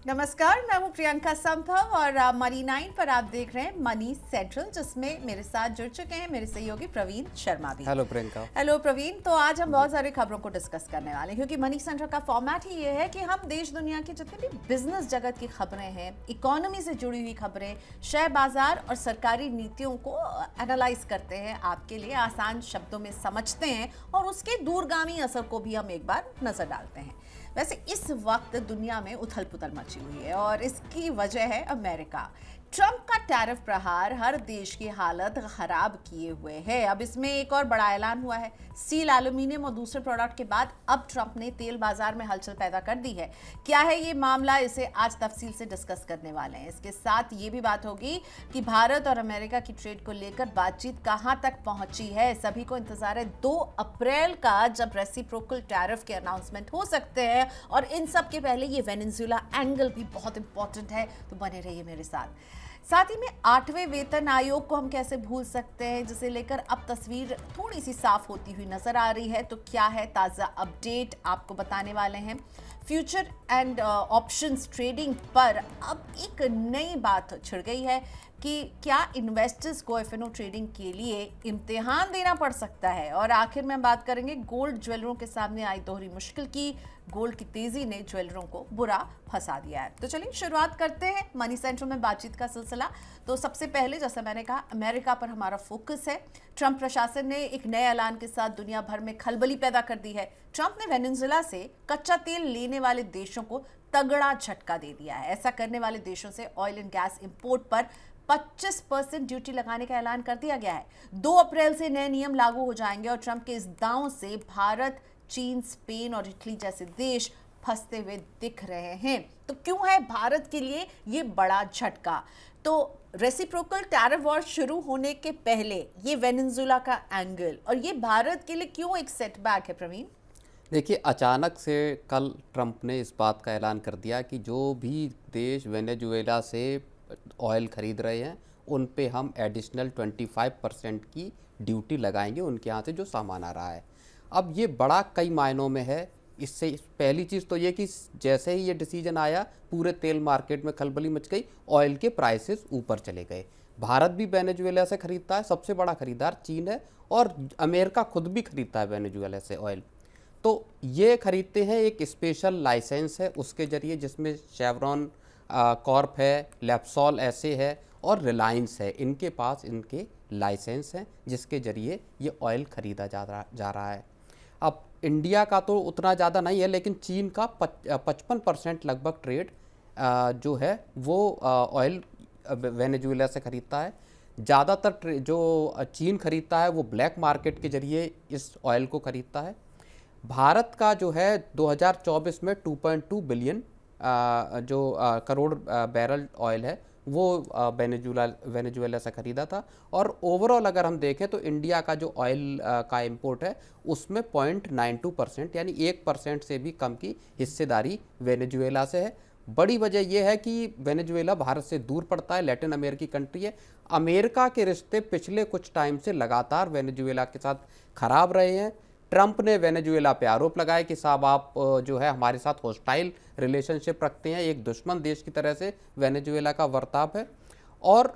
नमस्कार, मैं हूँ प्रियंका संभव और मनी 9 पर आप देख रहे हैं मनी सेंट्रल, जिसमें मेरे साथ जुड़ चुके हैं मेरे सहयोगी प्रवीण शर्मा भी। हेलो प्रियंका। हेलो प्रवीण। तो आज हम बहुत सारी खबरों को डिस्कस करने वाले हैं, क्योंकि मनी सेंट्रल का फॉर्मेट ही ये है कि हम देश दुनिया की जितनी भी बिजनेस जगत की खबरें हैं, इकोनॉमी से जुड़ी हुई खबरें, शेयर बाजार और सरकारी नीतियों को एनालाइज करते हैं, आपके लिए आसान शब्दों में समझते हैं और उसके दूरगामी असर को भी हम एक बार नजर डालते हैं। वैसे इस वक्त दुनिया में उथल पुथल मची हुई है और इसकी वजह है अमेरिका। ट्रंप का टैरिफ प्रहार हर देश की हालत खराब किए हुए है। अब इसमें एक और बड़ा ऐलान हुआ है। स्टील, एल्यूमिनियम और दूसरे प्रोडक्ट के बाद अब ट्रंप ने तेल बाजार में हलचल पैदा कर दी है। क्या है ये मामला, इसे आज तफसील से डिस्कस करने वाले हैं। इसके साथ ये भी बात होगी कि भारत और अमेरिका की ट्रेड को लेकर बातचीत कहां तक पहुंची है। सभी को इंतजार है 2 अप्रैल का, जब रेसिप्रोकल टैरिफ के अनाउंसमेंट हो सकते हैं। और इन सब के पहले ये वेनेजुएला एंगल भी बहुत इंपॉर्टेंट है, तो बने रहिए मेरे साथ ही में 8वें वेतन आयोग को हम कैसे भूल सकते हैं, जिसे लेकर अब तस्वीर थोड़ी सी साफ होती हुई नजर आ रही है। तो क्या है ताज़ा अपडेट, आपको बताने वाले हैं। फ्यूचर एंड ऑप्शंस ट्रेडिंग पर अब एक नई बात छिड़ गई है कि क्या इन्वेस्टर्स को एफएनओ ट्रेडिंग के लिए इम्तिहान देना पड़ सकता है। और आखिर में हम बात करेंगे गोल्ड ज्वेलरों के सामने आई दोहरी मुश्किल की। गोल्ड की तेजी ने ज्वेलरों को बुरा फंसा दिया है। तो चलिए शुरुआत करते हैं मनी सेंट्रल में बातचीत का सिलसिला। तो सबसे पहले, जैसा मैंने कहा, अमेरिका पर हमारा फोकस है। ट्रंप प्रशासन ने एक नए ऐलान के साथ दुनिया भर में खलबली पैदा कर दी है। ट्रंप ने वेनेजुएला से कच्चा तेल लेने वाले देशों को तगड़ा झटका दे दिया है। ऐसा करने वाले देशों से ऑयल एंड गैस इंपोर्ट पर 25% ड्यूटी लगाने का ऐलान कर दिया गया है। 2 अप्रैल से नए नियम लागू हो जाएंगे और ट्रंप के इस दांव से भारत, चीन, स्पेन और इटली जैसे देश फंसते हुए दिख रहे हैं। तो क्यों है भारत के लिए ये बड़ा झटका? तो रेसिप्रोकल टैरिफ वॉर शुरू होने के पहले ये वेनेजुएला का एंगल और ये भारत के लिए क्यों एक सेटबैक है प्रवीण? देखिए, अचानक से कल ट्रंप ने इस बात का ऐलान कर दिया कि जो भी देश वेनेजुएला से ऑयल खरीद रहे हैं उन पे हम एडिशनल 25% की ड्यूटी लगाएंगे, उनके यहाँ से जो सामान आ रहा है। अब ये बड़ा कई मायनों में है। इससे पहली चीज़ तो ये कि जैसे ही ये डिसीजन आया, पूरे तेल मार्केट में खलबली मच गई, ऑयल के प्राइसेस ऊपर चले गए। भारत भी वेनेजुएला से खरीदता है, सबसे बड़ा खरीदार चीन है, और अमेरिका खुद भी खरीदता है वेनेजुएला से ऑयल। तो ये खरीदते हैं, एक स्पेशल लाइसेंस है उसके ज़रिए, जिसमें शेवरॉन कॉर्प है, लैप्सॉल ऐसे है और रिलायंस है। इनके पास इनके लाइसेंस हैं जिसके ज़रिए ये ऑयल ख़रीदा जा रहा है। अब इंडिया का तो उतना ज़्यादा नहीं है, लेकिन चीन का 55% लगभग ट्रेड जो है वो ऑयल वेनेजुएला से ख़रीदता है। ज़्यादातर जो चीन खरीदता है वो ब्लैक मार्केट के ज़रिए इस ऑयल को खरीदता है। भारत का जो है 2024 में 2.2 बिलियन करोड़ बैरल ऑयल है वो वेनेजुएला से ख़रीदा था। और ओवरऑल अगर हम देखें तो इंडिया का जो ऑयल का इंपोर्ट है उसमें 0.92%, यानी 1% से भी कम की हिस्सेदारी वेनेजुएला से है। बड़ी वजह यह है कि वेनेजुएला भारत से दूर पड़ता है, लैटिन अमेरिकी कंट्री है। अमेरिका के रिश्ते पिछले कुछ टाइम से लगातार वेनेजुएला के साथ खराब रहे हैं। ट्रंप ने वेनेजुएला पे आरोप लगाया कि साहब आप जो है हमारे साथ हॉस्टाइल रिलेशनशिप रखते हैं, एक दुश्मन देश की तरह से वेनेजुएला का बर्ताव है और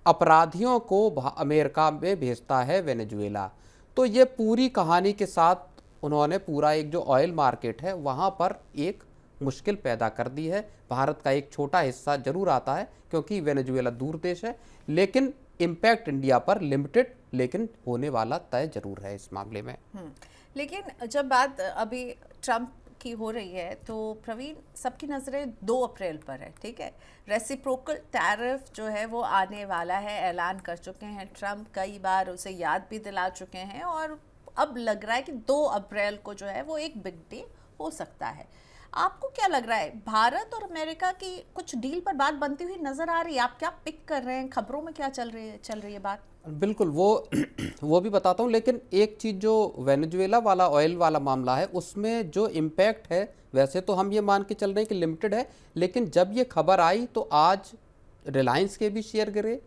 अपराधियों को अमेरिका में भेजता है वेनेजुएला। तो ये पूरी कहानी के साथ उन्होंने पूरा एक जो ऑयल मार्केट है वहाँ पर एक मुश्किल पैदा कर दी है। भारत का एक छोटा हिस्सा जरूर आता है क्योंकि वेनेजुएला दूर देश है, लेकिन इम्पैक्ट इंडिया पर लिमिटेड, लेकिन होने वाला तय जरूर है इस मामले में। लेकिन जब बात अभी ट्रंप की हो रही है तो प्रवीण, सबकी नज़रें 2 अप्रैल पर है, ठीक है। रेसिप्रोकल टैरिफ जो है वो आने वाला है, ऐलान कर चुके हैं ट्रंप, कई बार उसे याद भी दिला चुके हैं और अब लग रहा है कि 2 अप्रैल को जो है वो एक बिग डे हो सकता है। आपको क्या लग रहा है, भारत और अमेरिका की कुछ डील पर बात बनती हुई नजर आ रही है? आप क्या पिक कर रहे हैं, खबरों में क्या चल रही है बात? बिल्कुल, वो भी बताता हूँ, लेकिन एक चीज़ जो वेनेजुएला वाला ऑयल वाला मामला है उसमें जो इम्पैक्ट है, वैसे तो हम ये मान के चल रहे हैं कि लिमिटेड है, लेकिन जब ये खबर आई तो आज रिलायंस के भी शेयर गिरे।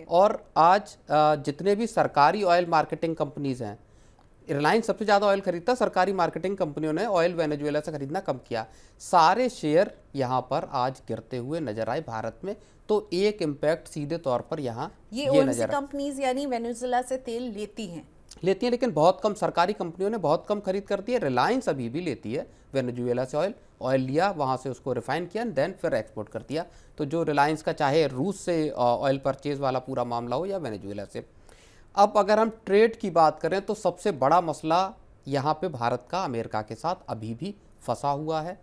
और आज जितने भी सरकारी ऑयल मार्केटिंग कंपनीज हैं रिलायंस सबसे ज़्यादा ऑयल खरीदता, सरकारी मार्केटिंग कंपनियों ने ऑयल वेनेजुएला से खरीदना कम किया। सारे शेयर यहाँ पर आज गिरते हुए नजर आए भारत में, तो एक इम्पैक्ट सीधे तौर पर यहाँ ये ये ओएमसी नजर कंपनीज यानी वेनेजुएला से तेल लेती हैं। लेती है, लेकिन बहुत कम, सरकारी कंपनियों ने बहुत कम खरीद करती है। रिलायंस अभी भी लेती है वेनेजुएला से ऑयल लिया, वहाँ से उसको रिफाइन किया, देन फिर एक्सपोर्ट कर दिया। तो जो रिलायंस का चाहे रूस से ऑयल परचेज वाला पूरा मामला हो या वेनेजुएला से। अब अगर हम ट्रेड की बात करें तो सबसे बड़ा मसला यहाँ पे भारत का अमेरिका के साथ अभी भी फंसा हुआ है।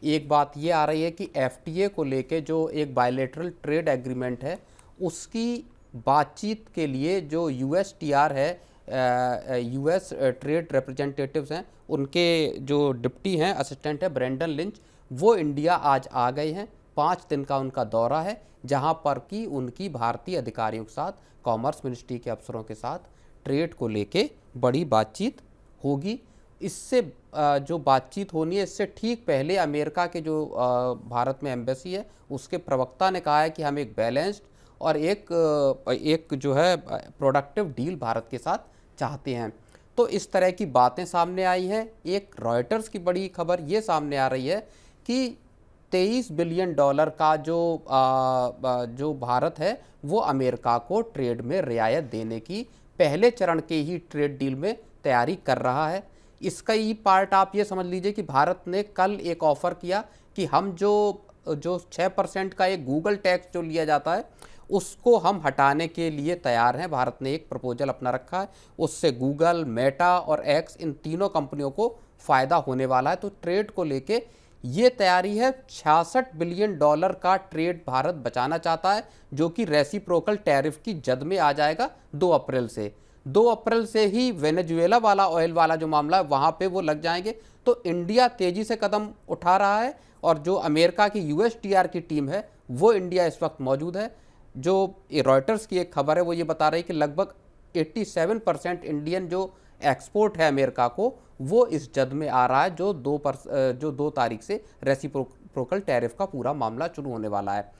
एक बात ये आ रही है कि एफटीए को लेके जो एक बायलैटरल ट्रेड एग्रीमेंट है, उसकी बातचीत के लिए जो यूएसटीआर है, यूएस ट्रेड रिप्रेजेंटेटिव्स हैं, उनके जो डिप्टी हैं, असिस्टेंट है ब्रेंडन लिंच, वो इंडिया आज आ गए हैं। 5 दिन का उनका दौरा है, जहां पर कि उनकी भारतीय अधिकारियों के साथ, कॉमर्स मिनिस्ट्री के अफसरों के साथ ट्रेड को लेके बड़ी बातचीत होगी। इससे जो बातचीत होनी है, इससे ठीक पहले अमेरिका के जो भारत में एम्बेसी है, उसके प्रवक्ता ने कहा है कि हम एक बैलेंस्ड और एक जो है प्रोडक्टिव डील भारत के साथ चाहते हैं। तो इस तरह की बातें सामने आई हैं। एक रॉयटर्स की बड़ी खबर ये सामने आ रही है कि $23 बिलियन का जो भारत है वो अमेरिका को ट्रेड में रियायत देने की पहले चरण के ही ट्रेड डील में तैयारी कर रहा है। इसका ही पार्ट आप ये समझ लीजिए कि भारत ने कल एक ऑफ़र किया कि हम जो 6% का एक गूगल टैक्स जो लिया जाता है, उसको हम हटाने के लिए तैयार हैं। भारत ने एक प्रपोजल अपना रखा है, उससे गूगल, मेटा और एक्स, इन तीनों कंपनियों को फ़ायदा होने वाला है। तो ट्रेड को लेके ये तैयारी है। $66 बिलियन का ट्रेड भारत बचाना चाहता है, जो कि रेसिप्रोकल टैरिफ की जद में आ जाएगा 2 अप्रैल से। 2 अप्रैल से ही वेनेजुएला वाला ऑयल वाला जो मामला है, वहाँ पे वो लग जाएंगे। तो इंडिया तेज़ी से कदम उठा रहा है, और जो अमेरिका की यूएसटीआर की टीम है, वो इंडिया इस वक्त मौजूद है। जो रॉयटर्स की एक खबर है, वो ये बता रही है कि लगभग 87% इंडियन जो एक्सपोर्ट है अमेरिका को, वो इस जद में आ रहा है, जो 2 तारीख से रेसिप्रोकल टैरिफ का पूरा मामला शुरू होने वाला है।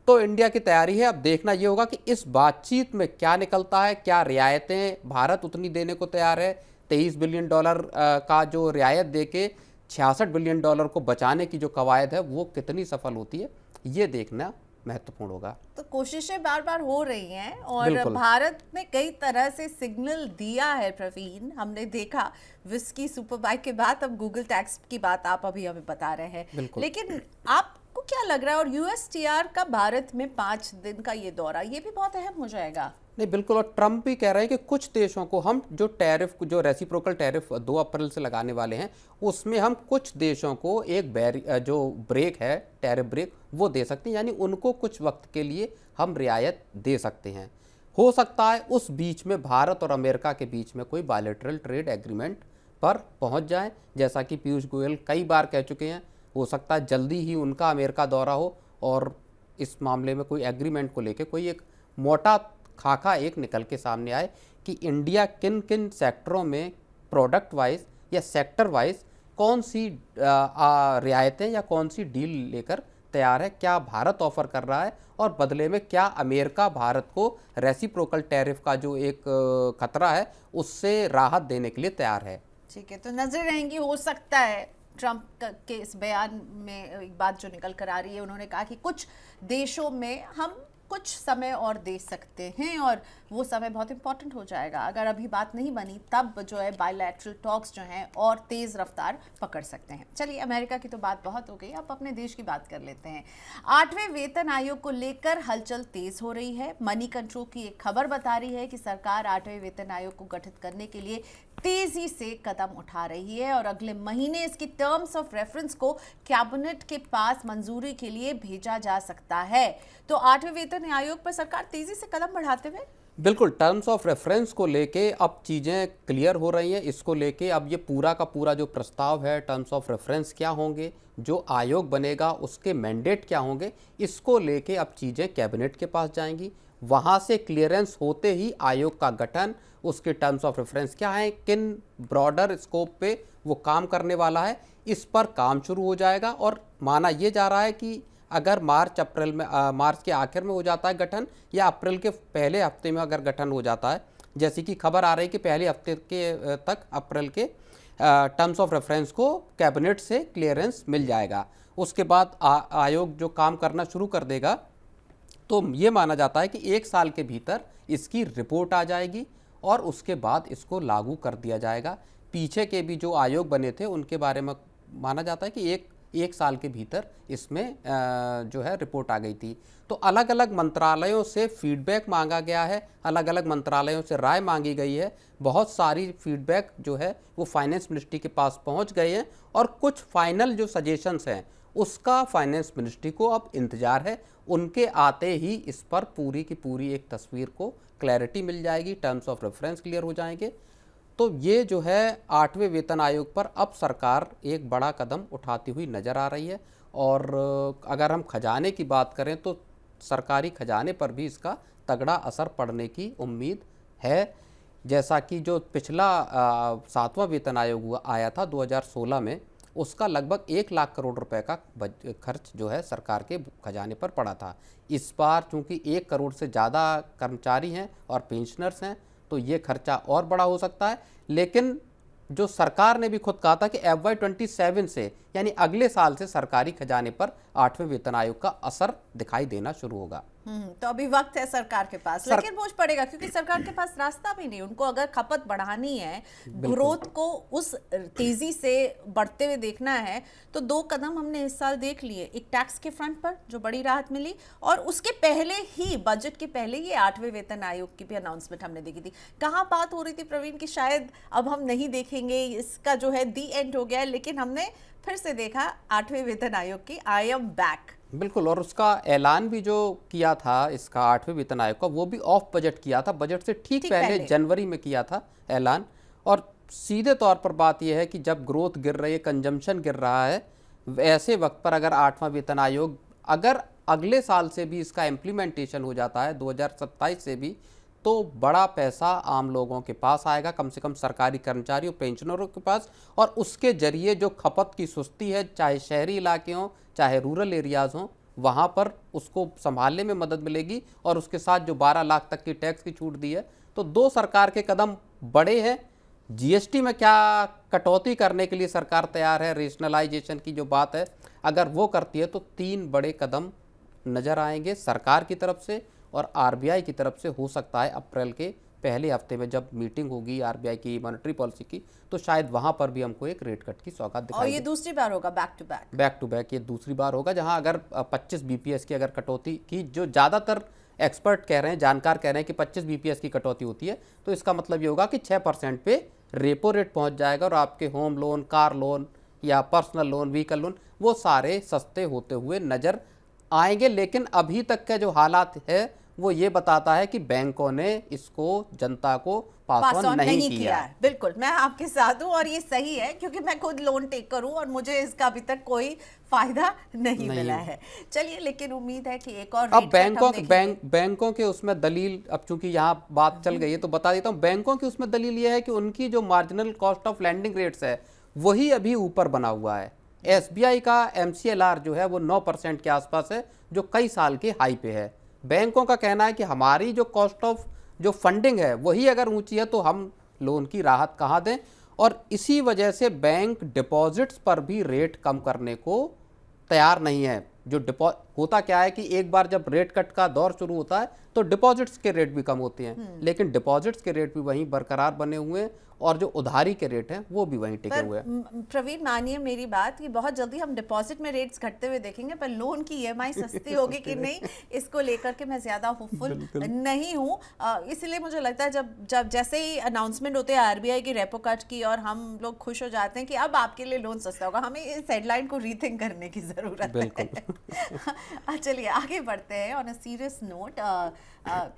तो इंडिया की तैयारी है। अब देखना ये होगा कि इस बातचीत में क्या निकलता है, क्या रियायतें भारत उतनी देने को तैयार है। $23 बिलियन का जो रियायत देके $66 बिलियन को बचाने की जो कवायद है, वो कितनी सफल होती है, ये देखना महत्वपूर्ण होगा। तो कोशिशें बार बार हो रही हैं, और बिल्कुल। भारत ने कई तरह से सिग्नल दिया है प्रवीण। हमने देखा विस्की सुपरबाइक के बाद अब गूगल टैक्स की बात आप अभी हमें बता रहे हैं, बिल्कुल। लेकिन आपको क्या लग रहा है, और यूएसटीआर का भारत में 5 दिन का ये दौरा, ये भी बहुत अहम हो जाएगा? नहीं, बिल्कुल। और ट्रंप भी कह रहे हैं कि कुछ देशों को हम जो टैरिफ, जो रेसिप्रोकल टैरिफ 2 अप्रैल से लगाने वाले हैं, उसमें हम कुछ देशों को एक जो ब्रेक है, टैरिफ ब्रेक, वो दे सकते हैं। यानी उनको कुछ वक्त के लिए हम रियायत दे सकते हैं। हो सकता है उस बीच में भारत और अमेरिका के बीच में कोई बायलैटरल ट्रेड एग्रीमेंट पर पहुंच जाए, जैसा कि पीयूष गोयल कई बार कह चुके हैं। हो सकता है जल्दी ही उनका अमेरिका दौरा हो और इस मामले में कोई एग्रीमेंट को लेकर कोई एक मोटा खाका एक निकल के सामने आए कि इंडिया किन किन सेक्टरों में प्रोडक्ट वाइज या सेक्टर वाइज कौन सी रियायतें या कौन सी डील लेकर तैयार है, क्या भारत ऑफर कर रहा है, और बदले में क्या अमेरिका भारत को रेसिप्रोकल टैरिफ का जो एक खतरा है, उससे राहत देने के लिए तैयार है। ठीक है, तो नजर रहेंगी। हो सकता है ट्रंप के इस बयान में एक बात जो निकल कर आ रही है, उन्होंने कहा कि कुछ देशों में हम कुछ समय और दे सकते हैं, और वो समय बहुत इंपॉर्टेंट हो जाएगा। अगर अभी बात नहीं बनी, तब जो है बायलैटरल टॉक्स जो हैं और तेज़ रफ्तार पकड़ सकते हैं। चलिए, अमेरिका की तो बात बहुत हो गई, अब अपने देश की बात कर लेते हैं। 8वें वेतन आयोग को लेकर हलचल तेज हो रही है। मनी कंट्रोल की एक खबर बता रही है कि सरकार 8वें वेतन आयोग को गठित करने के लिए तेजी से कदम उठा रही है, और अगले महीने इसकी टर्म्स ऑफ रेफरेंस को कैबिनेट के पास मंजूरी के लिए भेजा जा सकता है। तो 8वें वेतन आयोग पर सरकार तेजी से कदम बढ़ाते हुए, बिल्कुल, टर्म्स ऑफ रेफरेंस को लेके अब चीज़ें क्लियर हो रही हैं। इसको लेके अब ये पूरा का पूरा जो प्रस्ताव है, टर्म्स ऑफ रेफरेंस क्या होंगे, जो आयोग बनेगा उसके मैंडेट क्या होंगे, इसको लेके अब चीज़ें कैबिनेट के पास जाएंगी। वहाँ से क्लियरेंस होते ही आयोग का गठन, उसके टर्म्स ऑफ रेफरेंस क्या है, किन ब्रॉडर स्कोप पे वो काम करने वाला है, इस पर काम शुरू हो जाएगा। और माना ये जा रहा है कि अगर मार्च के आखिर में हो जाता है गठन, या अप्रैल के पहले हफ्ते में अगर गठन हो जाता है, जैसी कि खबर आ रही कि पहले हफ्ते के तक अप्रैल के टर्म्स ऑफ रेफरेंस को कैबिनेट से क्लियरेंस मिल जाएगा। उसके बाद आयोग जो काम करना शुरू कर देगा, तो ये माना जाता है कि 1 साल के भीतर इसकी रिपोर्ट आ जाएगी और उसके बाद इसको लागू कर दिया जाएगा। पीछे के भी जो आयोग बने थे उनके बारे में माना जाता है कि एक साल के भीतर इसमें जो है रिपोर्ट आ गई थी। तो अलग अलग मंत्रालयों से फीडबैक मांगा गया है, अलग अलग मंत्रालयों से राय मांगी गई है। बहुत सारी फीडबैक जो है वो फाइनेंस मिनिस्ट्री के पास पहुंच गए हैं और कुछ फाइनल जो सजेशंस हैं उसका फाइनेंस मिनिस्ट्री को अब इंतज़ार है। उनके आते ही इस पर पूरी की पूरी एक तस्वीर को क्लैरिटी मिल जाएगी, टर्म्स ऑफ रेफरेंस क्लियर हो जाएंगे। तो ये जो है 8वें वेतन आयोग पर अब सरकार एक बड़ा कदम उठाती हुई नज़र आ रही है। और अगर हम खजाने की बात करें तो सरकारी खजाने पर भी इसका तगड़ा असर पड़ने की उम्मीद है। जैसा कि जो पिछला 7वां वेतन आयोग आया था 2016 में, उसका लगभग 1 लाख करोड़ रुपए का खर्च जो है सरकार के खजाने पर पड़ा था। इस बार चूंकि 1 करोड़ से ज़्यादा कर्मचारी हैं और पेंशनर्स हैं, तो ये खर्चा और बड़ा हो सकता है। लेकिन जो सरकार ने भी खुद कहा था कि FY27 से यानी अगले साल से सरकारी खजाने पर 8वें वेतन आयोग का असर दिखाई देना शुरू होगा। तो अभी वक्त है सरकार के पास, लेकिन बोझ पड़ेगा क्योंकि सरकार के पास रास्ता भी नहीं। उनको अगर खपत बढ़ानी है, ग्रोथ को उस तेजी से बढ़ते हुए देखना है, तो 2 कदम हमने इस साल देख लिए। एक टैक्स के फ्रंट पर जो बड़ी राहत मिली, और उसके पहले ही बजट के पहले ये 8वें वेतन आयोग की भी अनाउंसमेंट हमने देखी थी। कहाँ बात हो रही थी प्रवीण की शायद अब हम नहीं देखेंगे, इसका जो है दी एंड हो गया है, लेकिन हमने फिर से देखा 8वें वेतन आयोग की आई एम बैक। बिल्कुल, और उसका ऐलान भी जो किया था इसका 8वें वेतन आयोग का, वो भी ऑफ बजट किया था, बजट से ठीक पहले जनवरी में किया था ऐलान। और सीधे तौर पर बात यह है कि जब ग्रोथ गिर रही है, कंजम्पशन गिर रहा है, ऐसे वक्त पर अगर 8वां वेतन आयोग अगर अगले साल से भी इसका इम्प्लीमेंटेशन हो जाता है 2027 से भी, तो बड़ा पैसा आम लोगों के पास आएगा, कम से कम सरकारी कर्मचारियों पेंशनरों के पास। और उसके जरिए जो खपत की सुस्ती है, चाहे शहरी इलाके हों चाहे रूरल एरियाज़ हों, वहाँ पर उसको संभालने में मदद मिलेगी। और उसके साथ जो 12 लाख तक की टैक्स की छूट दी है, तो 2 सरकार के कदम बड़े हैं। GST में क्या कटौती करने के लिए सरकार तैयार है, रेशनलाइजेशन की जो बात है, अगर वो करती है तो 3 बड़े कदम नज़र आएंगे सरकार की तरफ से और RBI की तरफ से। हो सकता है अप्रैल के पहले हफ्ते में जब मीटिंग होगी RBI की मॉनेटरी पॉलिसी की, तो शायद वहां पर भी हमको एक रेट कट की सौगात दिखाई। और ये दूसरी बार होगा बैक टू बैक ये दूसरी बार होगा, जहां अगर 25 BPS की अगर कटौती की, जो ज़्यादातर एक्सपर्ट कह रहे हैं, जानकार कह रहे हैं कि 25 BPS की कटौती होती है, तो इसका मतलब ये होगा कि 6% पे रेपो रेट पहुंच जाएगा और आपके होम लोन, कार लोन या पर्सनल लोन, व्हीकल लोन, वो सारे सस्ते होते हुए नज़र आएंगे। लेकिन अभी तक का जो हालात है वो ये बताता है कि बैंकों ने इसको जनता को पास ऑन नहीं किया है। बिल्कुल, मैं आपके साथ हूँ और ये सही है, क्योंकि मैं खुद लोन टेकर हूँ और मुझे इसका अभी तक कोई फायदा नहीं मिला है। चलिए, लेकिन उम्मीद है कि एक और अब बैंकों के उसमें दलील, अब चूंकि यहाँ बात चल गई है तो बता देता हूँ, बैंकों की उसमें दलील ये है कि उनकी जो marginal cost of landing rates है वही अभी ऊपर बना हुआ है। SBI का MCLR जो है वो 9% के आसपास है, जो कई साल के हाई पे है। बैंकों का कहना है कि हमारी जो कॉस्ट ऑफ जो फंडिंग है वही अगर ऊंची है तो हम लोन की राहत कहाँ दें। और इसी वजह से बैंक डिपॉजिट्स पर भी रेट कम करने को तैयार नहीं है। जो होता क्या है कि एक बार जब रेट कट का दौर शुरू होता है तो डिपॉजिट्स के रेट भी कम होते हैं, लेकिन डिपॉजिट्स के रेट भी वहीं बरकरार बने हुए हैं और जो उधारी के रेट हैं वो भी वहीं टिके हुए हैं। प्रवीण, मानिए मेरी बात कि बहुत जल्दी हम डिपॉजिट में रेट्स घटते हुए देखेंगे, पर लोन की EMI सस्ती होगी कि नहीं, इसको लेकर के मैं ज्यादा होपफुल नहीं हूँ। इसलिए मुझे लगता है जब जैसे ही अनाउंसमेंट होते हैं RBI की रेपो कट की और हम लोग खुश हो जाते हैं कि अब आपके लिए लोन सस्ता होगा, हमें इस हेडलाइन को रीथिंक करने की जरूरत है। चलिए आगे बढ़ते हैं। On a serious note,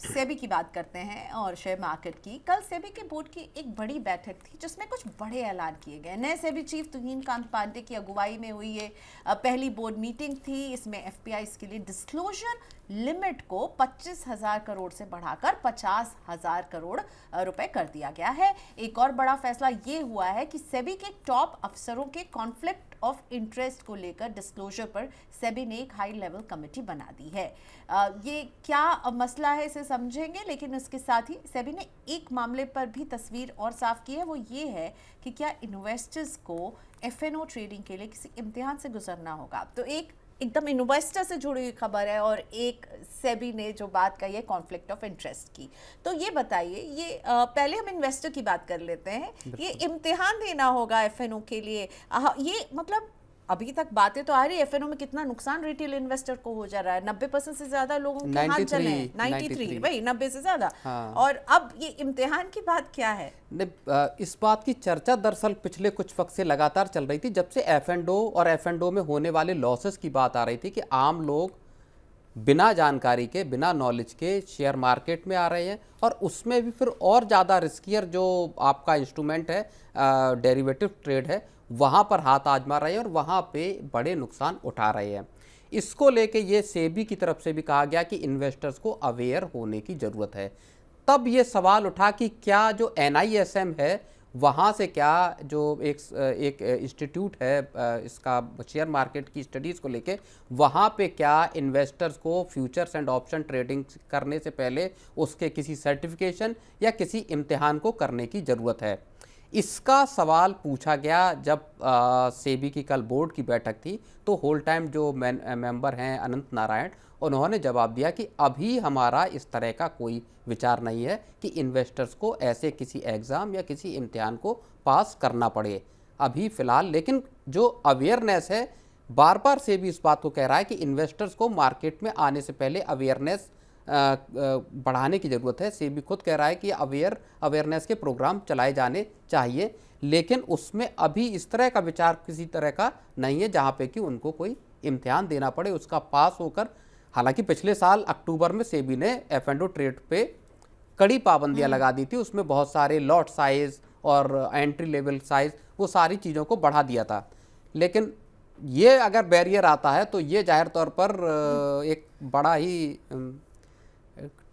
SEBI की बात करते हैं और शेयर मार्केट की। कल सेबी के बोर्ड की एक बड़ी बैठक थी जिसमें कुछ बड़े ऐलान किए गए। नए सेबी चीफ तुहिन कांत पांडे की अगुवाई में हुई ये पहली बोर्ड मीटिंग थी। इसमें FPIs के लिए डिस्क्लोजर लिमिट को 25,000 करोड़ से बढ़ाकर 50,000 करोड़ रुपए कर दिया गया है। एक और बड़ा फैसला ये हुआ है कि सेबी के टॉप अफसरों के कॉन्फ्लिक्ट ऑफ इंटरेस्ट को लेकर डिस्क्लोजर पर सेबी ने एक हाई लेवल कमेटी बना दी है। ये क्या मसला है इसे समझेंगे, लेकिन इसके साथ ही सेबी ने एक मामले पर भी तस्वीर और साफ की है, वो ये है कि क्या इन्वेस्टर्स को एफएनओ ट्रेडिंग के लिए किसी इम्तिहान से गुजरना होगा। तो एक एकदम इन्वेस्टर से जुड़ी हुई खबर है और एक सेबी ने जो बात कही है कॉन्फ्लिक्ट ऑफ इंटरेस्ट की। तो ये बताइए, ये पहले हम इन्वेस्टर की बात कर लेते हैं। ये इम्तिहान देना होगा एफएनओ के लिए, ये मतलब अभी तक बातें तो आ रही है एफएनओ में कितना नुकसान रिटेल इन्वेस्टर को हो जा रहा है। 90% से ज्यादा लोगों के हाथ जले हैं। 93 भाई 90 से ज्यादा। हाँ। और अब ये इम्तिहान की बात क्या है? इस बात की चर्चा दरअसल पिछले कुछ वक्त से लगातार चल रही थी, जब से F&O और F&O में होने वाले लॉसेस की बात आ रही थी कि आम लोग बिना जानकारी के, बिना नॉलेज के शेयर मार्केट में आ रहे हैं और उसमें भी फिर और ज़्यादा रिस्कियर जो आपका इंस्ट्रूमेंट है, डेरिवेटिव ट्रेड है, वहाँ पर हाथ आजमा रहे हैं और वहाँ पे बड़े नुकसान उठा रहे हैं। इसको लेके ये सेबी की तरफ से भी कहा गया कि इन्वेस्टर्स को अवेयर होने की ज़रूरत है। तब ये सवाल उठा कि क्या जो NISM है वहाँ से क्या जो एक इंस्टीट्यूट है इसका शेयर मार्केट की स्टडीज़ को लेके, वहाँ पे क्या इन्वेस्टर्स को फ्यूचर्स एंड ऑप्शन ट्रेडिंग करने से पहले उसके किसी सर्टिफिकेशन या किसी इम्तिहान को करने की ज़रूरत है। इसका सवाल पूछा गया जब सेबी की कल बोर्ड की बैठक थी, तो होल टाइम जो मेंबर हैं अनंत नारायण, उन्होंने जवाब दिया कि अभी हमारा इस तरह का कोई विचार नहीं है कि इन्वेस्टर्स को ऐसे किसी एग्ज़ाम या किसी इम्तिहान को पास करना पड़े अभी फ़िलहाल। लेकिन जो अवेयरनेस है, बार बार सेबी इस बात को कह रहा है कि इन्वेस्टर्स को मार्केट में आने से पहले अवेयरनेस बढ़ाने की ज़रूरत है। सेबी खुद कह रहा है कि अवेयरनेस के प्रोग्राम चलाए जाने चाहिए, लेकिन उसमें अभी इस तरह का विचार किसी तरह का नहीं है जहाँ पे कि उनको कोई इम्तिहान देना पड़े उसका पास होकर। हालांकि पिछले साल अक्टूबर में सेबी ने F&O ट्रेड पे कड़ी पाबंदियां लगा दी थी, उसमें बहुत सारे लॉट साइज़ और एंट्री लेवल साइज़, वो सारी चीज़ों को बढ़ा दिया था। लेकिन ये अगर बैरियर आता है तो ये जाहिर तौर पर एक बड़ा ही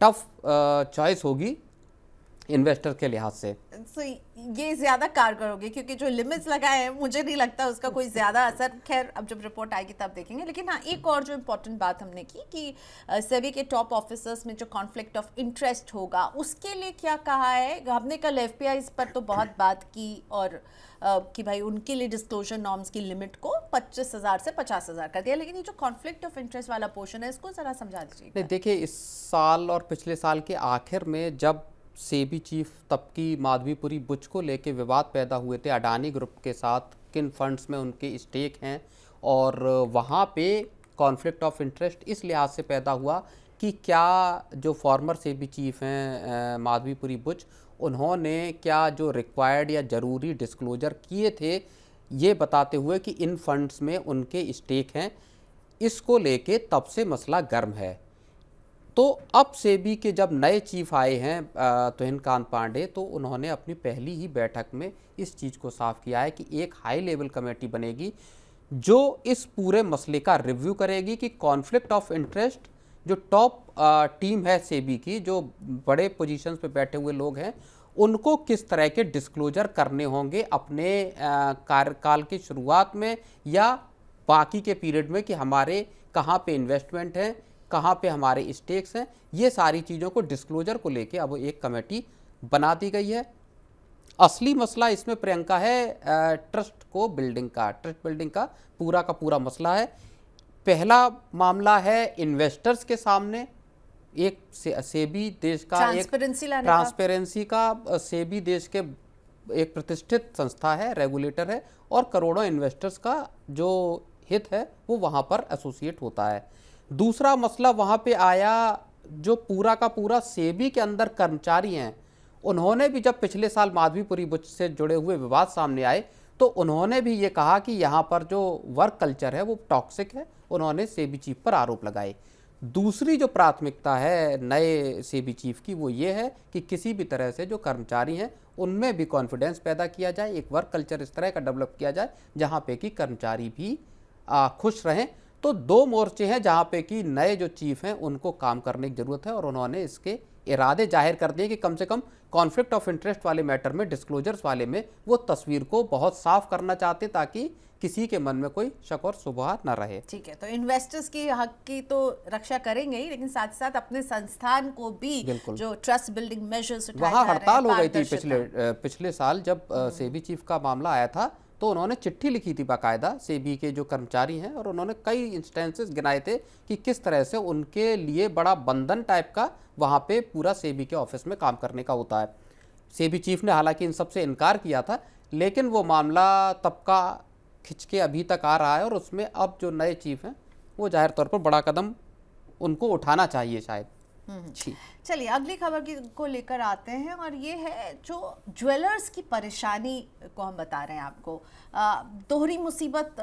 टफ चॉइस होगी इन्वेस्टर के लिहाज से। So, ये ज्यादा कारगर होगी क्योंकि जो लिमिट्स लगाए हैं मुझे नहीं लगता उसका कोई ज्यादा असर, खैर अब जब रिपोर्ट आएगी तब देखेंगे। लेकिन हाँ, एक और जो इम्पोर्टेंट बात हमने की कि सेबी के टॉप ऑफिसर्स में जो कॉन्फ्लिक्ट ऑफ इंटरेस्ट होगा उसके लिए क्या कहा है। हमने कल FPI पर तो बहुत बात की और कि भाई उनके लिए डिस्क्लोजर नॉर्म्स की लिमिट को 25,000 से 50,000 कर दिया, लेकिन ये जो कॉन्फ्लिक्ट ऑफ इंटरेस्ट वाला पोर्शन है इसको जरा समझा दीजिए। नहीं, देखिए, इस साल और पिछले साल के आखिर में जब सेबी चीफ तब की माधवीपुरी बुच को लेके विवाद पैदा हुए थे अडानी ग्रुप के साथ, किन फंड्स में उनके स्टेक हैं, और वहाँ पे कॉन्फ्लिक्ट ऑफ इंटरेस्ट इस लिहाज से पैदा हुआ कि क्या जो फॉर्मर सेबी चीफ हैं माधवीपुरी बुच, उन्होंने क्या जो रिक्वायर्ड या ज़रूरी डिस्क्लोजर किए थे ये बताते हुए कि इन फंड्स में उनके स्टेक हैं, इसको लेके तब से मसला गर्म है। तो अब सेबी के जब नए चीफ आए हैं तुहिन कांत पांडे, तो उन्होंने अपनी पहली ही बैठक में इस चीज़ को साफ किया है कि एक हाई लेवल कमेटी बनेगी जो इस पूरे मसले का रिव्यू करेगी कि कॉन्फ्लिक्ट ऑफ इंटरेस्ट जो टॉप टीम है सेबी की, जो बड़े पोजीशंस पे बैठे हुए लोग हैं, उनको किस तरह के डिस्क्लोजर करने होंगे अपने कार्यकाल की शुरुआत में या बाकी के पीरियड में, कि हमारे कहाँ पे इन्वेस्टमेंट है, कहाँ पे हमारे स्टेक्स हैं। ये सारी चीज़ों को डिस्क्लोजर को लेके अब एक कमेटी बना दी गई है। असली मसला इसमें प्रियंका है ट्रस्ट बिल्डिंग का पूरा मसला है। पहला मामला है इन्वेस्टर्स के सामने एक सेबी देश का ट्रांसपेरेंसी का सेबी देश के एक प्रतिष्ठित संस्था है, रेगुलेटर है, और करोड़ों इन्वेस्टर्स का जो हित है वो वहाँ पर एसोसिएट होता है। दूसरा मसला वहाँ पे आया जो पूरा का पूरा सेबी के अंदर कर्मचारी हैं, उन्होंने भी जब पिछले साल माधवीपुरी बुच से जुड़े हुए विवाद सामने आए तो उन्होंने भी ये कहा कि यहाँ पर जो वर्क कल्चर है वो टॉक्सिक है। उन्होंने सेबी चीफ पर आरोप लगाए। दूसरी जो प्राथमिकता है नए सेबी चीफ की वो ये है कि किसी भी तरह से जो कर्मचारी हैं उनमें भी कॉन्फिडेंस पैदा किया जाए, एक वर्क कल्चर इस तरह का डेवलप किया जाए जहाँ पे कि कर्मचारी भी खुश रहें। तो दो मोर्चे हैं जहां पे कि नए जो चीफ हैं उनको काम करने की जरूरत है, और उन्होंने इसके इरादे जाहिर कर दिए कि कम से कम कॉन्फ्लिक्ट ऑफ इंटरेस्ट वाले मैटर में, डिस्क्लोजर्स वाले में वो तस्वीर को बहुत साफ करना चाहते ताकि किसी के मन में कोई शक और शुबहा न रहे। ठीक है, तो इन्वेस्टर्स की हक की तो रक्षा करेंगे ही, लेकिन साथ साथ अपने संस्थान को भी जो ट्रस्ट बिल्डिंग मेजर्स उठाए वहाँ जा रहे हैं, हड़ताल हो गई थी पारदर्शिता। पिछले साल जब सेबी चीफ का मामला आया था, तो उन्होंने चिट्ठी लिखी थी बाकायदा सेबी के जो कर्मचारी हैं, और उन्होंने कई इंस्टेंसेस गिनाए थे कि किस तरह से उनके लिए बड़ा बंधन टाइप का वहाँ पे पूरा सेबी के ऑफिस में काम करने का होता है। सेबी चीफ ने हालांकि इन सब से इनकार किया था, लेकिन वो मामला तब का खिंच के अभी तक आ रहा है, और उसमें अब जो नए चीफ हैं वो जाहिर तौर पर बड़ा कदम उनको उठाना चाहिए शायद। जी, चलिए अगली खबर को लेकर आते हैं, और ये है जो ज्वेलर्स की परेशानी को हम बता रहे हैं आपको। दोहरी मुसीबत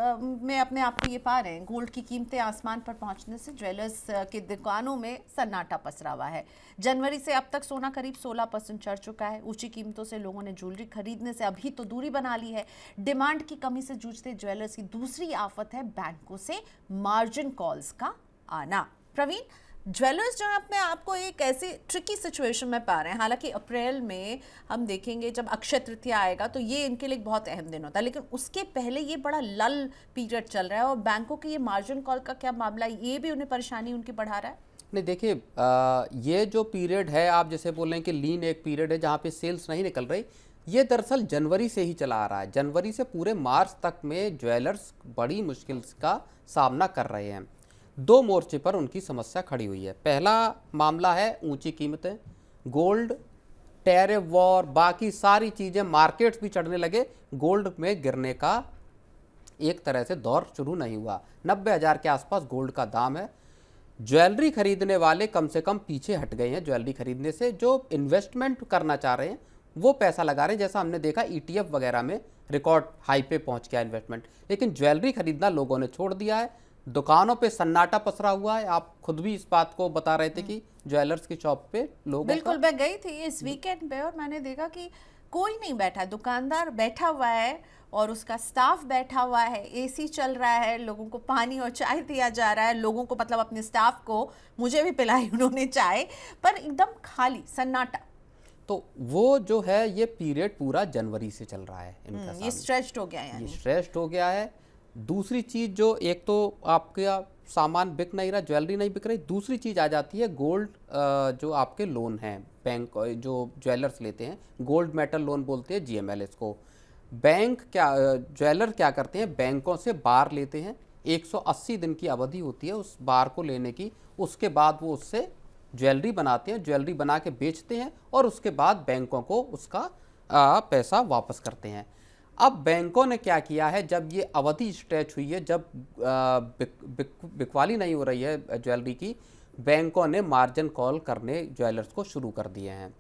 में अपने आप को ये पा रहे हैं। गोल्ड की कीमतें आसमान पर पहुंचने से ज्वेलर्स की दुकानों में सन्नाटा पसरा हुआ है। जनवरी से अब तक सोना करीब 16% चढ़ चुका है। ऊंची कीमतों से लोगों ने ज्वेलरी खरीदने से अभी तो दूरी बना ली है। डिमांड की कमी से जूझते ज्वेलर्स की दूसरी आफत है बैंकों से मार्जिन कॉल्स का आना। प्रवीण, ज्वेलर्स जो है अपने आप को एक ऐसी ट्रिकी सिचुएशन में पा रहे हैं। हालांकि अप्रैल में हम देखेंगे जब अक्षय तृतीया आएगा तो ये इनके लिए एक बहुत अहम दिन होता है, लेकिन उसके पहले ये बड़ा लल पीरियड चल रहा है, और बैंकों के ये मार्जिन कॉल का क्या मामला है, ये भी उन्हें परेशानी उनकी बढ़ा रहा है। नहीं देखिए, ये जो पीरियड है, आप जैसे बोल रहे हैं कि लीन एक पीरियड है जहाँ पे सेल्स नहीं निकल रही, ये दरअसल जनवरी से ही चला आ रहा है। जनवरी से पूरे मार्च तक में ज्वेलर्स बड़ी मुश्किल का सामना कर रहे हैं। दो मोर्चे पर उनकी समस्या खड़ी हुई है। पहला मामला है ऊंची कीमतें, गोल्ड, टैरिफ वॉर, बाकी सारी चीज़ें, मार्केट्स भी चढ़ने लगे, गोल्ड में गिरने का एक तरह से दौर शुरू नहीं हुआ। 90,000 के आसपास गोल्ड का दाम है। ज्वेलरी खरीदने वाले कम से कम पीछे हट गए हैं ज्वेलरी खरीदने से। जो इन्वेस्टमेंट करना चाह रहे हैं वो पैसा लगा रहे हैं, जैसा हमने देखा ETF वगैरह में रिकॉर्ड हाई पे पहुंच गया इन्वेस्टमेंट, लेकिन ज्वेलरी खरीदना लोगों ने छोड़ दिया है। दुकानों पे सन्नाटा पसरा हुआ है। आप खुद भी इस बात को बता रहे थे कि ज्वेलर्स की शॉप पे लोगों बिल्कुल, मैं गई थी इस वीकेंड पे और मैंने देखा कि कोई नहीं बैठा है। दुकानदार बैठा हुआ है और उसका स्टाफ बैठा हुआ है, AC चल रहा है, लोगों को पानी और चाय दिया जा रहा है, लोगों को मतलब अपने स्टाफ को, मुझे भी पिलाई उन्होंने चाय, पर एकदम खाली सन्नाटा। तो वो जो है ये पीरियड पूरा जनवरी से चल रहा है इनका ये स्ट्रेच्ड हो गया है, ये स्ट्रेस्ड हो गया है। दूसरी चीज़ जो, एक तो आपका सामान बिक नहीं रहा, ज्वेलरी नहीं बिक रही, दूसरी चीज़ आ जाती है गोल्ड। जो आपके लोन हैं बैंक जो ज्वेलर्स लेते हैं, गोल्ड मेटल लोन बोलते हैं GMLS को। बैंक क्या, ज्वेलर क्या करते हैं, बैंकों से बार लेते हैं। 180 दिन की अवधि होती है उस बार को लेने की। उसके बाद वो उससे ज्वेलरी बनाते हैं, ज्वेलरी बना के बेचते हैं, और उसके बाद बैंकों को उसका पैसा वापस करते हैं। अब बैंकों ने क्या किया है, जब ये अवधि स्ट्रेच हुई है, जब बिकवाली नहीं हो रही है ज्वेलरी की, बैंकों ने मार्जिन कॉल करने ज्वेलर्स को शुरू कर दिए हैं।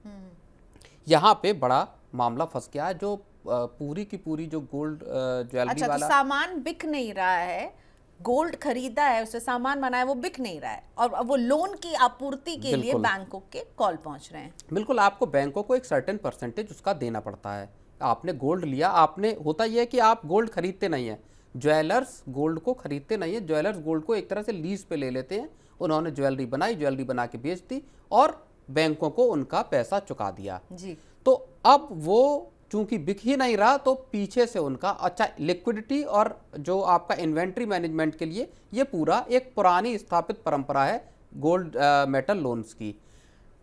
यहाँ पे बड़ा मामला फंस गया है। जो पूरी की पूरी जो गोल्ड ज्वेलरी अच्छा, वाला तो सामान बिक नहीं रहा है, गोल्ड खरीदा है, उससे सामान बनाया, वो बिक नहीं रहा है, और अब वो लोन की आपूर्ति के लिए बैंकों के कॉल पहुंच रहे हैं। बिल्कुल, आपको बैंकों को एक सर्टेन परसेंटेज उसका देना पड़ता है। आपने गोल्ड लिया, आपने, होता यह है कि आप गोल्ड खरीदते नहीं हैं, ज्वेलर्स गोल्ड को खरीदते नहीं है, ज्वेलर्स गोल्ड को एक तरह से लीज पे ले लेते हैं। उन्होंने ज्वेलरी बनाई, ज्वेलरी बना के बेच दी और बैंकों को उनका पैसा चुका दिया जी। तो अब वो चूंकि बिक ही नहीं रहा, तो पीछे से उनका अच्छा लिक्विडिटी और जो आपका इन्वेंट्री मैनेजमेंट के लिए ये पूरा एक पुरानी स्थापित परंपरा है गोल्ड मेटल लोन्स की।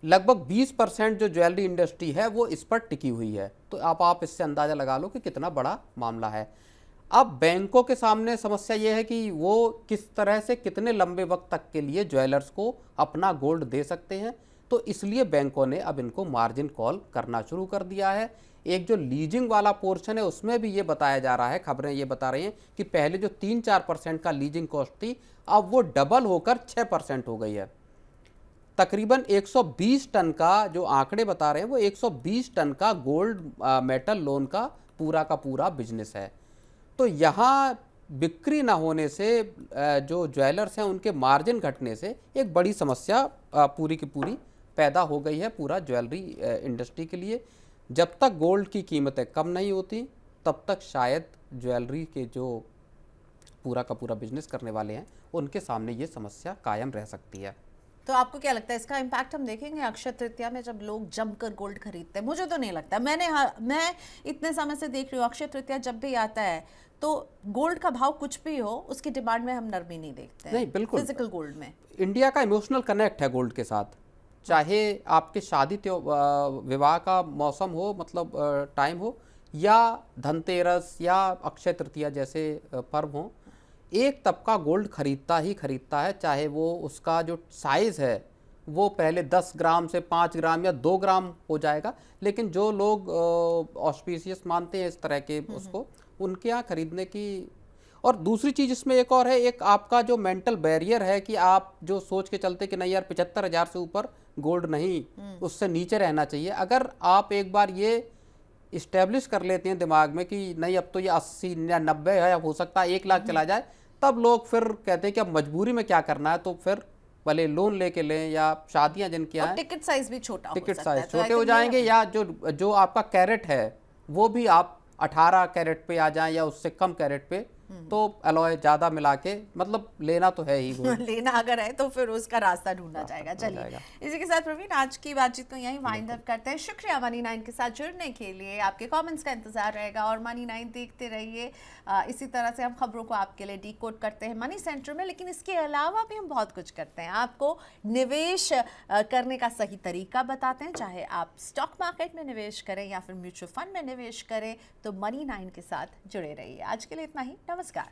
लगभग 20% जो ज्वेलरी इंडस्ट्री है वो इस पर टिकी हुई है। तो आप इससे अंदाज़ा लगा लो कि कितना बड़ा मामला है। अब बैंकों के सामने समस्या ये है कि वो किस तरह से कितने लंबे वक्त तक के लिए ज्वेलर्स को अपना गोल्ड दे सकते हैं। तो इसलिए बैंकों ने अब इनको मार्जिन कॉल करना शुरू कर दिया है। एक जो लीजिंग वाला पोर्शन है उसमें भी ये बताया जा रहा है, खबरें ये बता रही हैं कि पहले जो 3-4% का लीजिंग कॉस्ट थी, अब वो डबल होकर 6% हो गई है। तकरीबन 120 टन का जो आंकड़े बता रहे हैं, वो 120 टन का गोल्ड मेटल लोन का पूरा बिजनेस है। तो यहाँ बिक्री ना होने से जो ज्वेलर्स हैं उनके मार्जिन घटने से एक बड़ी समस्या पूरी की पूरी पैदा हो गई है पूरा ज्वेलरी इंडस्ट्री के लिए। जब तक गोल्ड की कीमतें कम नहीं होती, तब तक शायद ज्वेलरी के जो पूरा का पूरा बिजनेस करने वाले हैं, उनके सामने ये समस्या कायम रह सकती है। तो आपको क्या लगता है इसका इम्पैक्ट हम देखेंगे अक्षय तृतीया में जब लोग जमकर गोल्ड खरीदते हैं? मुझे तो नहीं लगता। मैं इतने समय से देख रही हूँ अक्षय तृतीया जब भी आता है तो गोल्ड का भाव कुछ भी हो उसकी डिमांड में हम नरमी नहीं देखते हैं। नहीं, बिल्कुल फिजिकल गोल्ड में इंडिया का इमोशनल कनेक्ट है गोल्ड के साथ। चाहे आपके शादी विवाह का मौसम हो, मतलब टाइम हो, या धनतेरस या अक्षय तृतीया जैसे पर्व हो, एक तबका गोल्ड खरीदता ही खरीदता है। चाहे वो उसका जो साइज़ है वो पहले 10 ग्राम से 5 ग्राम या 2 ग्राम हो जाएगा, लेकिन जो लोग ऑस्पिशियस मानते हैं इस तरह के उसको, उनके यहाँ खरीदने की। और दूसरी चीज़ इसमें एक और है, एक आपका जो मेंटल बैरियर है कि आप जो सोच के चलते कि नहीं यार 75,000 से ऊपर गोल्ड नहीं, उससे नीचे रहना चाहिए। अगर आप एक बार ये इस्टेब्लिश कर लेते हैं दिमाग में कि नहीं अब तो ये 80 या 90 है, अब हो सकता है 1 लाख चला जाए, तब लोग फिर कहते हैं कि अब मजबूरी में क्या करना है, तो फिर भले लोन लेके लें या शादियां जिनकी हैं, टिकट साइज भी छोटा हो टिकट सकता है। साइज तो I छोटे हो think जाएंगे, या जो आपका कैरेट है वो भी आप 18 कैरेट पे आ जाएं या उससे कम कैरेट पे, तो अलॉय ज़्यादा मिला के, मतलब लेना तो है ही गोल्ड। लेना अगर है तो फिर उसका रास्ता ढूंढना जाएगा। चलिए इसी के साथ प्रवीण आज की बातचीत को यहीं वाइंड अप करते हैं। शुक्रिया मनी 9 के साथ जुड़ने के लिए। आपके कमेंट्स का इंतजार रहेगा और मनी 9 देखते रहिए। इसी तरह से हम खबरों को आपके लिए डीकोड करते हैं मनी सेंटर में, लेकिन इसके अलावा भी हम बहुत कुछ करते हैं। आपको निवेश करने का सही तरीका बताते हैं, चाहे आप स्टॉक मार्केट में निवेश करें या फिर म्यूचुअल फंड में निवेश करें, तो मनी 9 के साथ जुड़े रहिए। आज के लिए इतना ही, नमस्कार।